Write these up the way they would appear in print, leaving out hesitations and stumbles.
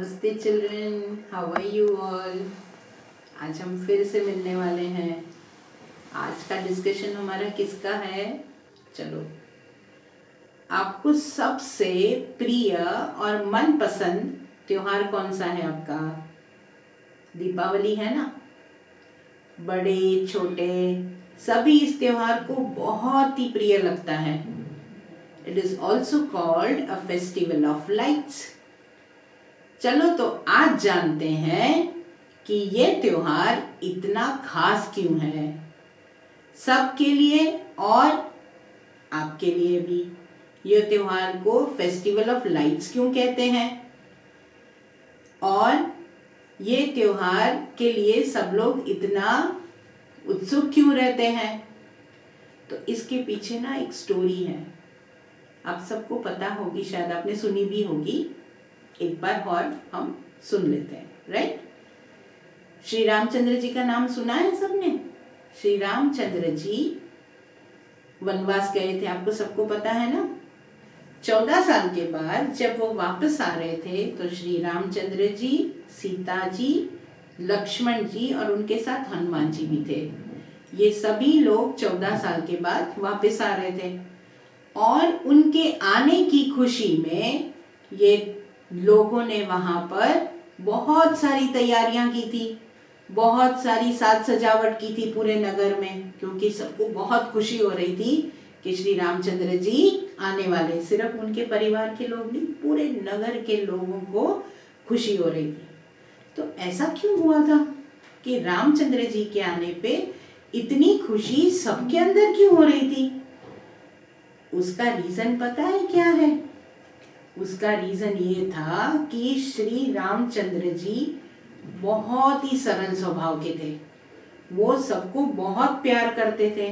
नमस्ते children, how are you all. आज हम फिर से मिलने वाले हैं। आज का डिस्कशन हमारा किसका है? चलो, आपको सबसे प्रिय और मनपसंद त्योहार कौन सा है आपका? दीपावली है ना। बड़े छोटे सभी इस त्योहार को बहुत ही प्रिय लगता है। It is also called a festival of lights. चलो तो आज जानते हैं कि ये त्योहार इतना खास क्यों है सबके लिए और आपके लिए भी। ये त्योहार को फेस्टिवल ऑफ लाइट्स क्यों कहते हैं और ये त्योहार के लिए सब लोग इतना उत्सुक क्यों रहते हैं। तो इसके पीछे ना एक स्टोरी है, आप सबको पता होगी, शायद आपने सुनी भी होगी। एक बार और हम सुन लेते हैं, राइट। श्री रामचंद्र जी का नाम सुना है सबने? श्री रामचंद्र जी वनवास गए थे, आपको सबको पता है ना। 14 साल के बाद जब वो वापस आ रहे थे तो श्री रामचंद्र जी, सीता जी, लक्ष्मण जी और उनके साथ हनुमान जी भी थे। ये सभी लोग 14 साल के बाद वापस आ रहे थे और उनके आने की खुशी में ये लोगों ने वहां पर बहुत सारी तैयारियां की थी, बहुत सारी साज सजावट की थी पूरे नगर में, क्योंकि सबको बहुत खुशी हो रही थी कि श्री रामचंद्र जी आने वाले। सिर्फ उनके परिवार के लोग नहीं, पूरे नगर के लोगों को खुशी हो रही थी। तो ऐसा क्यों हुआ था कि रामचंद्र जी के आने पे इतनी खुशी सबके अंदर क्यों हो रही थी? उसका रीजन पता है क्या है? उसका रीजन ये था कि श्री रामचंद्र जी बहुत ही सरल स्वभाव के थे। वो सबको बहुत प्यार करते थे।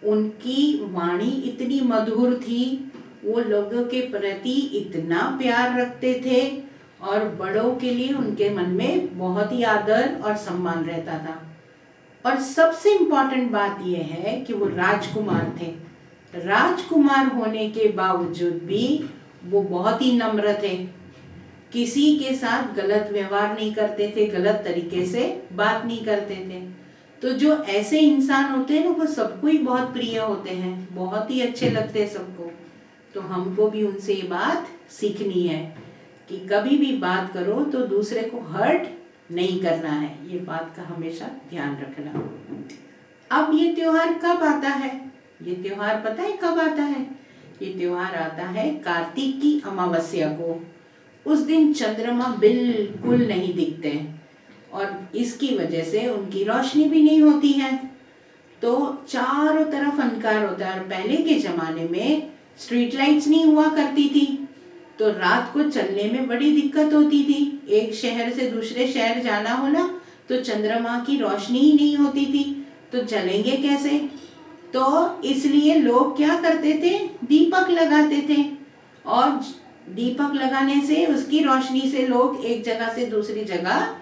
उनकी वाणी इतनी मधुर थी, वो लोगों के प्रति इतना प्यार रखते थे और बड़ों के लिए उनके मन में बहुत ही आदर और सम्मान रहता था। और सबसे इम्पोर्टेंट बात यह है कि वो राजकुमार थे। राजकुमार होने के बावजूद भी वो बहुत ही नम्र थे, किसी के साथ गलत व्यवहार नहीं करते थे, गलत तरीके से बात नहीं करते थे। तो जो ऐसे इंसान होते हैं ना, वो सबको ही बहुत प्रिय होते हैं, बहुत ही अच्छे लगते हैं सबको। तो हमको भी उनसे ये बात सीखनी है कि कभी भी बात करो तो दूसरे को हर्ट नहीं करना है, ये बात का हमेशा ध्यान रखना। अब ये त्योहार कब आता है? ये त्योहार पता है कब आता है? ये त्योहार आता है कार्तिक की अमावस्या को। उस दिन चंद्रमा बिल्कुल नहीं दिखते और इसकी वजह से उनकी रोशनी भी नहीं होती है, तो चारों तरफ अंधकार होता है। और पहले के जमाने में स्ट्रीट लाइट्स नहीं हुआ करती थी, तो रात को चलने में बड़ी दिक्कत होती थी। एक शहर से दूसरे शहर जाना हो ना, तो चंद्रमा की रोशनी ही नहीं होती थी, तो चलेंगे कैसे? तो इसलिए लोग क्या करते थे, दीपक लगाते थे और दीपक लगाने से उसकी रोशनी से लोग एक जगह से दूसरी जगह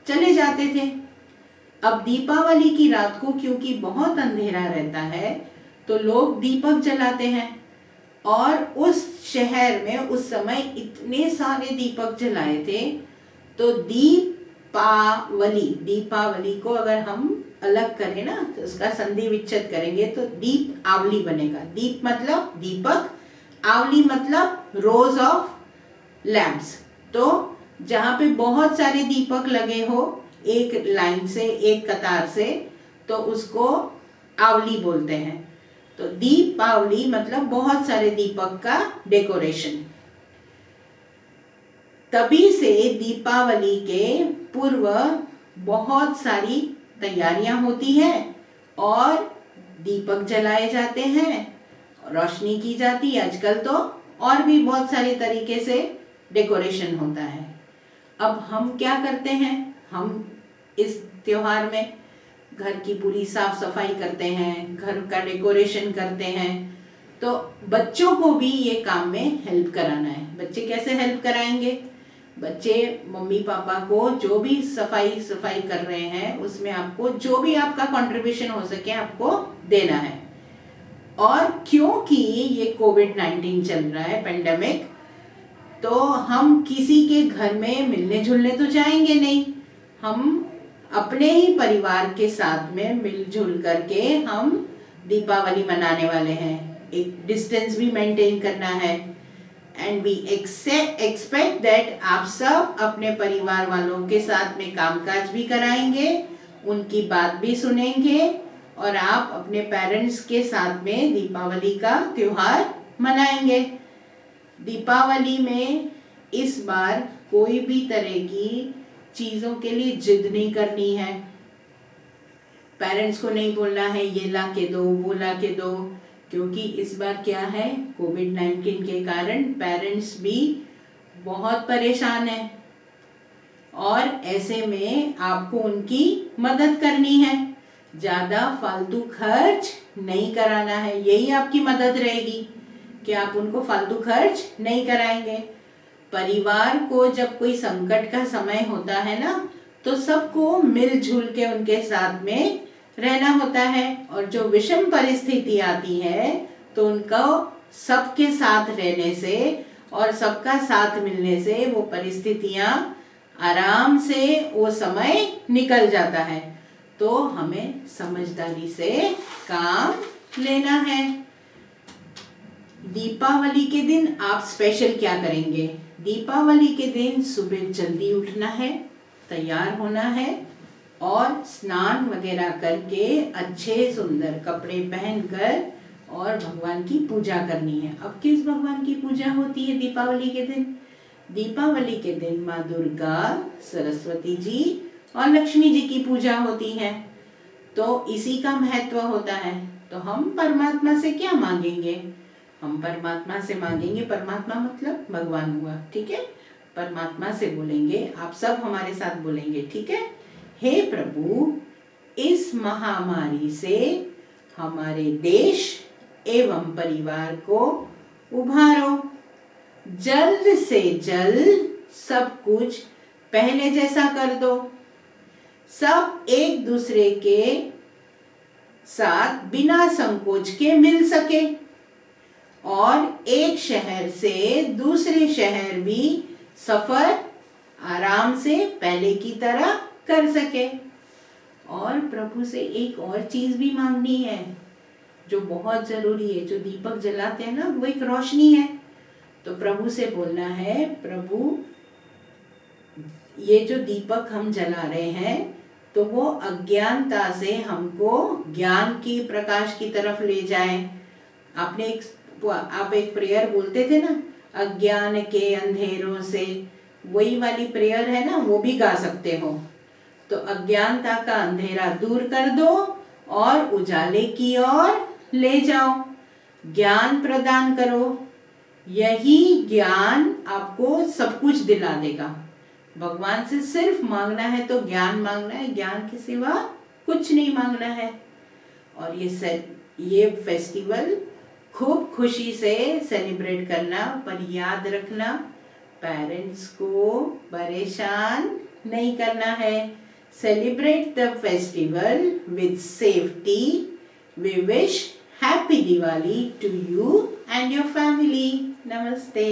चले जाते थे। अब दीपावली की रात को क्योंकि बहुत अंधेरा रहता है तो लोग दीपक जलाते हैं और उस शहर में उस समय इतने सारे दीपक जलाए थे। तो दीपावली को अगर हम अलग करें ना, तो उसका संधि विच्छेद करेंगे तो दीप आवली बनेगा। दीप मतलब दीपक, आवली मतलब रोज ऑफ लैम्प्स। तो जहाँ पे बहुत सारे दीपक लगे हो एक लाइन से, एक कतार से, तो उसको आवली बोलते हैं। तो दीपावली मतलब बहुत सारे दीपक का डेकोरेशन। तभी से दीपावली के पूर्व बहुत सारी तैयारियां होती हैं और दीपक जलाए जाते हैं, रोशनी की जाती है। आजकल तो और भी बहुत सारे तरीके से डेकोरेशन होता है। अब हम क्या करते हैं, हम इस त्योहार में घर की पूरी साफ सफाई करते हैं, घर का डेकोरेशन करते हैं। तो बच्चों को भी ये काम में हेल्प कराना है। बच्चे कैसे हेल्प कराएंगे? बच्चे मम्मी पापा को जो भी सफाई कर रहे हैं उसमें आपको जो भी आपका कंट्रीब्यूशन हो सके आपको देना है। और क्योंकि ये कोविड-19 चल रहा है, पेंडेमिक, तो हम किसी के घर में मिलने जुलने तो जाएंगे नहीं, हम अपने ही परिवार के साथ में मिलजुल करके हम दीपावली मनाने वाले हैं। एक डिस्टेंस भी मेंटेन करना है एंड वी एक्सपेक्ट दैट आप सब अपने परिवार वालों के साथ में कामकाज भी कराएंगे, उनकी बात भी सुनेंगे और आप अपने पेरेंट्स के साथ में दीपावली का त्योहार मनाएंगे। दीपावली में इस बार कोई भी तरह की चीज़ों के लिए जिद नहीं करनी है। पेरेंट्स को नहीं बोलना है ये ला के दो वो ला के दो, क्योंकि इस बार क्या है, कोविड-19 के कारण पेरेंट्स भी बहुत परेशान हैं और ऐसे में आपको उनकी मदद करनी है। ज़्यादा फालतू खर्च नहीं कराना है, यही आपकी मदद रहेगी कि आप उनको फालतू खर्च नहीं कराएंगे। परिवार को जब कोई संकट का समय होता है ना, तो सबको मिलजुल के उनके साथ में रहना होता है और जो विषम परिस्थिति आती है तो उनको सबके साथ रहने से और सबका साथ मिलने से वो परिस्थितियां आराम से वो समय निकल जाता है। तो हमें समझदारी से काम लेना है। दीपावली के दिन आप स्पेशल क्या करेंगे? दीपावली के दिन सुबह जल्दी उठना है, तैयार होना है और स्नान वगैरह करके अच्छे सुंदर कपड़े पहनकर और भगवान की पूजा करनी है। अब किस भगवान की पूजा होती है दीपावली के दिन? दीपावली के दिन माँ दुर्गा, सरस्वती जी और लक्ष्मी जी की पूजा होती है। तो इसी का महत्व होता है। तो हम परमात्मा से क्या मांगेंगे? हम परमात्मा से मांगेंगे, परमात्मा मतलब भगवान हुआ, ठीक है? परमात्मा से बोलेंगे, आप सब हमारे साथ बोलेंगे, ठीक है? हे प्रभु, इस महामारी से हमारे देश एवं परिवार को उभारो, जल्द से जल्द सब कुछ पहले जैसा कर दो, सब एक दूसरे के साथ बिना संकोच के मिल सके और एक शहर से दूसरे शहर भी सफर आराम से पहले की तरह कर सके। और प्रभु से एक और चीज भी मांगनी है जो बहुत जरूरी है। जो दीपक जलाते हैं ना, वो एक रोशनी है। तो प्रभु से बोलना है, प्रभु ये जो दीपक हम जला रहे हैं तो वो अज्ञानता से हमको ज्ञान की प्रकाश की तरफ ले जाए। आप एक प्रेयर बोलते थे ना, अज्ञान के अंधेरों से, वही वाली प्रेयर है ना, वो भी गा सकते हो। तो अज्ञानता का अंधेरा दूर कर दो और उजाले की ओर ले जाओ, ज्ञान प्रदान करो। यही ज्ञान आपको सब कुछ दिला देगा। भगवान से सिर्फ मांगना है तो ज्ञान मांगना है, ज्ञान के सिवा कुछ नहीं मांगना है। और ये फेस्टिवल खूब खुशी से सेलिब्रेट करना, पर याद रखना पेरेंट्स को परेशान नहीं करना है। Celebrate the festival with safety. We wish happy Diwali to you and your family. नमस्ते।